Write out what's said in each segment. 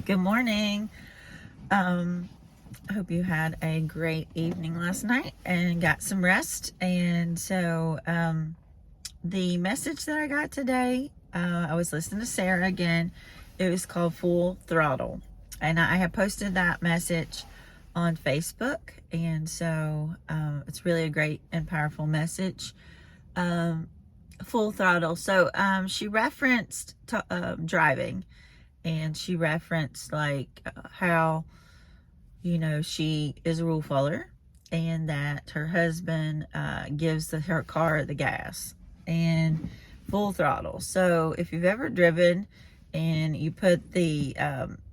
Good morning. I hope you had a great evening last night and got some rest. And so, the message that I got today, I was listening to Sarah again. It was called Full Throttle. And I have posted that message on Facebook. And so, it's really a great and powerful message. Full throttle. So, she referenced driving. And she referenced how she is a rule follower and that her husband gives her car the gas and full throttle. So if you've ever driven and you put the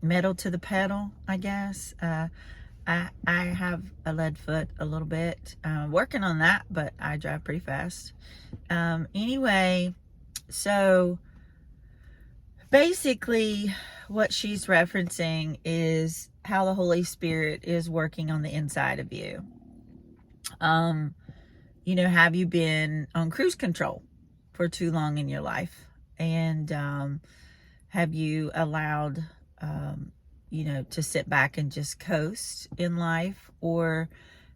metal to the pedal, I guess, I have a lead foot a little bit, working on that, but I drive pretty fast. Anyway, so basically what she's referencing is how the Holy Spirit is working on the inside of you. Have you been on cruise control for too long in your life? And have you allowed, to sit back and just coast in life? Or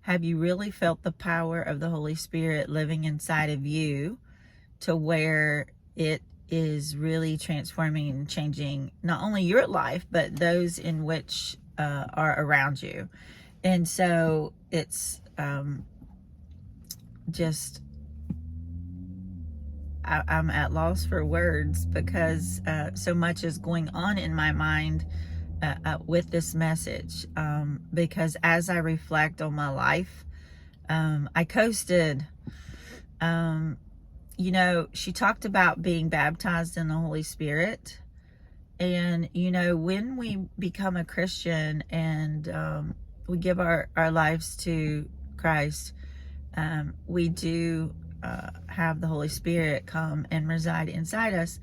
have you really felt the power of the Holy Spirit living inside of you to where it is really transforming and changing not only your life, but those in which are around you? And so it's just, I'm at loss for words because so much is going on in my mind with this message. Because as I reflect on my life, I coasted. She talked about being baptized in the Holy Spirit. And, when we become a Christian and we give our lives to Christ, we do have the Holy Spirit come and reside inside us.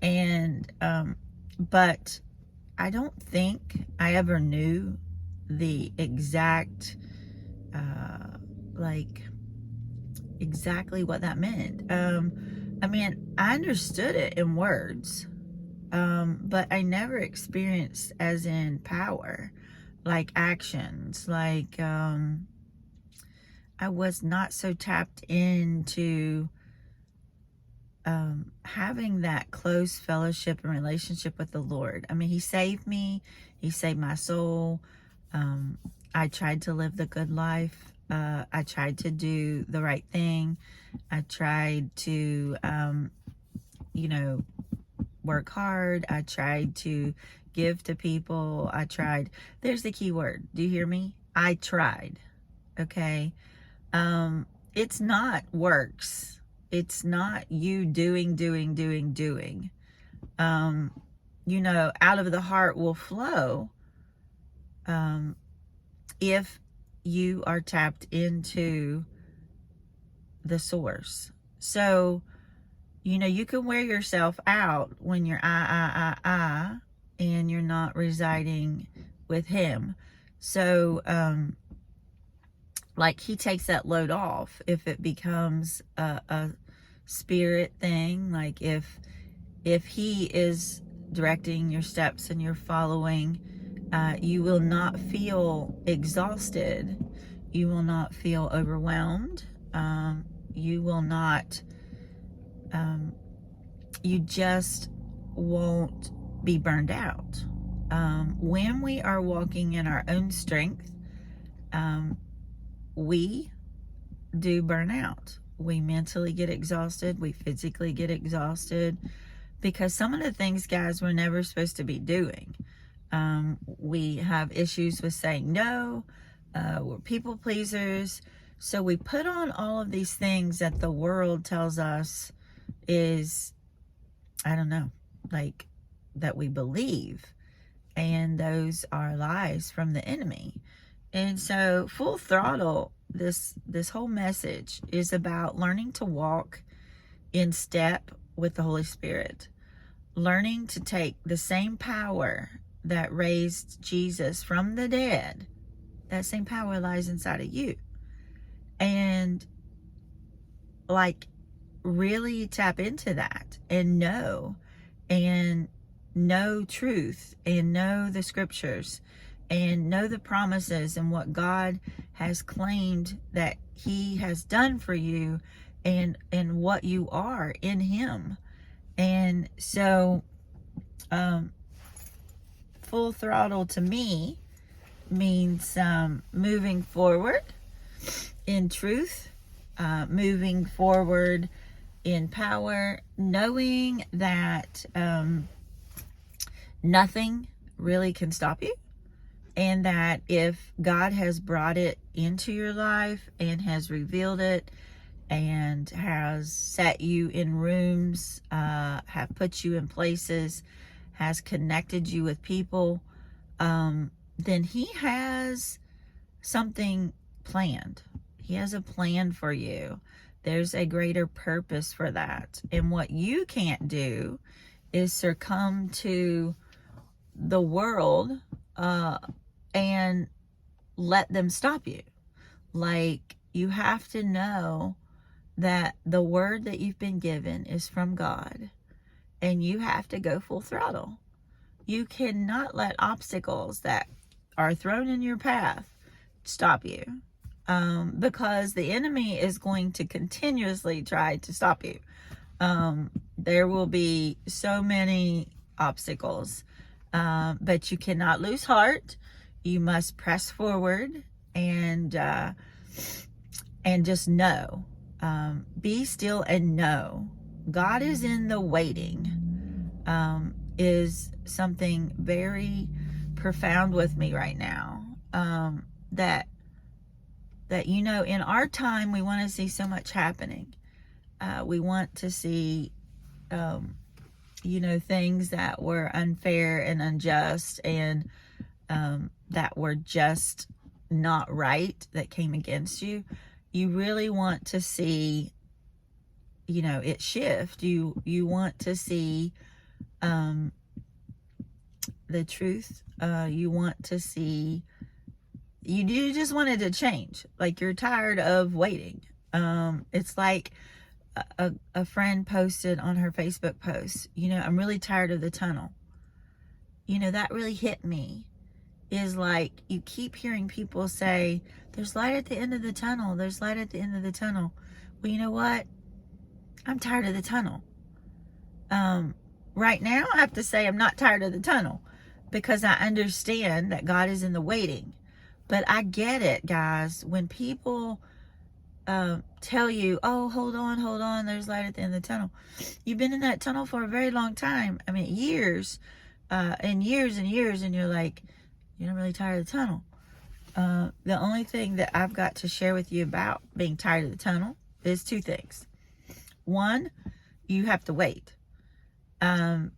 And, but I don't think I ever knew the exact, exactly what that meant. I understood it in words, but I never experienced as in power, like actions, I was not so tapped into having that close fellowship and relationship with the Lord. He saved me. He saved my soul. I tried to live the good life. I tried to do the right thing. I tried to, work hard. I tried to give to people. There's the key word. Do you hear me? I tried. Okay. It's not works. It's not you doing. Out of the heart will flow, if you are tapped into the source. So, you can wear yourself out when you're and you're not residing with him. So, he takes that load off if it becomes a spirit thing. If he is directing your steps and you're following, you will not feel exhausted. You will not feel overwhelmed. You will not, you just won't be burned out. When we are walking in our own strength, we do burn out. We mentally get exhausted. We physically get exhausted because some of the things, guys, we're never supposed to be doing. We have issues with saying no. We're people pleasers. So we put on all of these things that the world tells us is, that we believe. And those are lies from the enemy. And so Full Throttle, this whole message is about learning to walk in step with the Holy Spirit, learning to take the same power that raised Jesus from the dead. That same power lies inside of you. And really tap into that and know. And know truth and know the scriptures and know the promises and what God has claimed that he has done for you, and what you are in him. And so full throttle to me means moving forward in truth, moving forward in power, knowing that nothing really can stop you, and that if God has brought it into your life and has revealed it and has set you in rooms, have put you in places, has connected you with people, then he has something planned. He has a plan for you. There's a greater purpose for that. And what you can't do is succumb to the world and let them stop you. Like, you have to know that the word that you've been given is from God, and you have to go full throttle. You cannot let obstacles that are thrown in your path stop you, because the enemy is going to continuously try to stop you. There will be so many obstacles, but you cannot lose heart. You must press forward and just know. Be still and know. God is in the waiting. Is something very profound with me right now. That in our time we want to see so much happening. We want to see things that were unfair and unjust, and that were just not right, that came against you. You really want to see it shift. You want to see the truth. You want to see, you just wanted to change. Like, you're tired of waiting. It's like a friend posted on her Facebook post, I'm really tired of the tunnel. That really hit me. Is like, you keep hearing people say, there's light at the end of the tunnel. There's light at the end of the tunnel. Well, you know what? I'm tired of the tunnel. Right now, I have to say I'm not tired of the tunnel, because I understand that God is in the waiting. But I get it, guys, when people tell you, oh, hold on, there's light at the end of the tunnel. You've been in that tunnel for a very long time. I mean, years and years and years, and you're like, I'm really tired of the tunnel. The only thing that I've got to share with you about being tired of the tunnel is two things. One, you have to wait in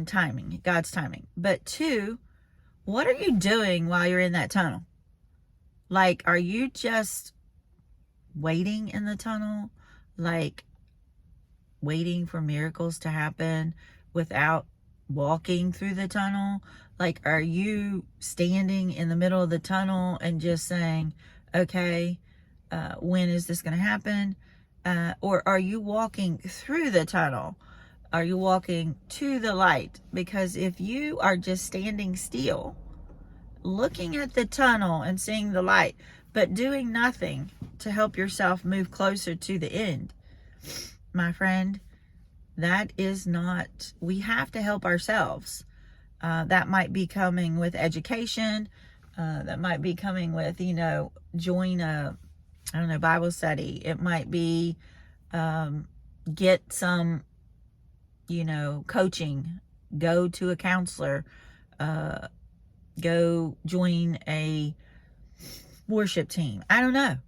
timing, God's timing. But two, what are you doing while you're in that tunnel? Like, are you just waiting in the tunnel? Like, waiting for miracles to happen without walking through the tunnel? Like, are you standing in the middle of the tunnel and just saying, okay, when is this going to happen? Or are you walking through the tunnel? Are you walking to the light? Because if you are just standing still, looking at the tunnel and seeing the light, but doing nothing to help yourself move closer to the end, my friend, that is not, we have to help ourselves. That might be coming with education. That might be coming with, join a, Bible study. It might be, get some, coaching, go to a counselor, go join a worship team. I don't know.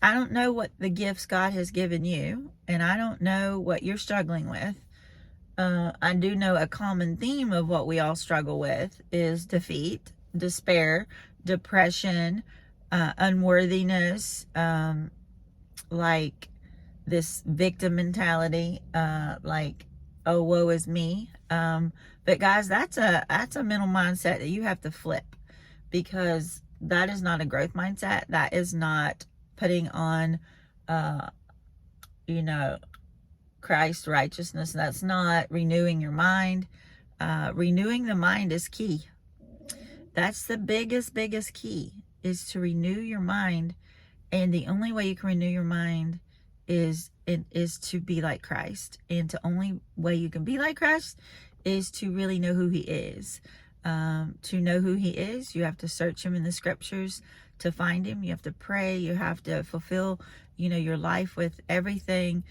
I don't know what the gifts God has given you, and I don't know what you're struggling with. I do know a common theme of what we all struggle with is defeat, despair, depression, unworthiness, like this victim mentality, like, oh, woe is me. But guys, that's a mental mindset that you have to flip, because that is not a growth mindset. That is not putting on, Christ's righteousness. That's not renewing your mind. renewing the mind is key. That's the biggest key, is to renew your mind. And the only way you can renew your mind is to be like Christ. And the only way you can be like Christ is to really know who he is. To know who he is, you have to search him in the scriptures to find him. You have to pray. You have to fulfill, your life with everything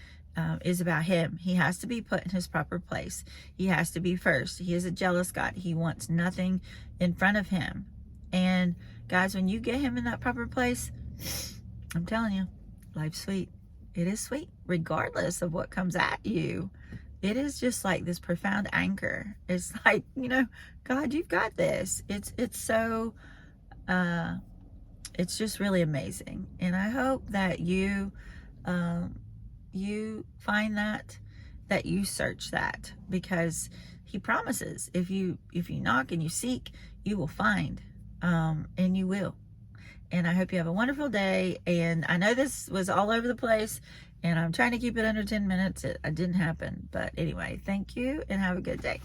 is about him. He has to be put in his proper place. He has to be first. He is a jealous God. He wants nothing in front of him. And guys, when you get him in that proper place, I'm telling you, life's sweet. It is sweet, regardless of what comes at you. It is just like this profound anchor. It's like, God, you've got this. It's so, it's just really amazing. And I hope that you find that you search that, because he promises if you knock and you seek, you will find, and you will. And I hope you have a wonderful day. And I know this was all over the place, and I'm trying to keep it under 10 minutes. It didn't happen. But anyway, thank you and have a good day.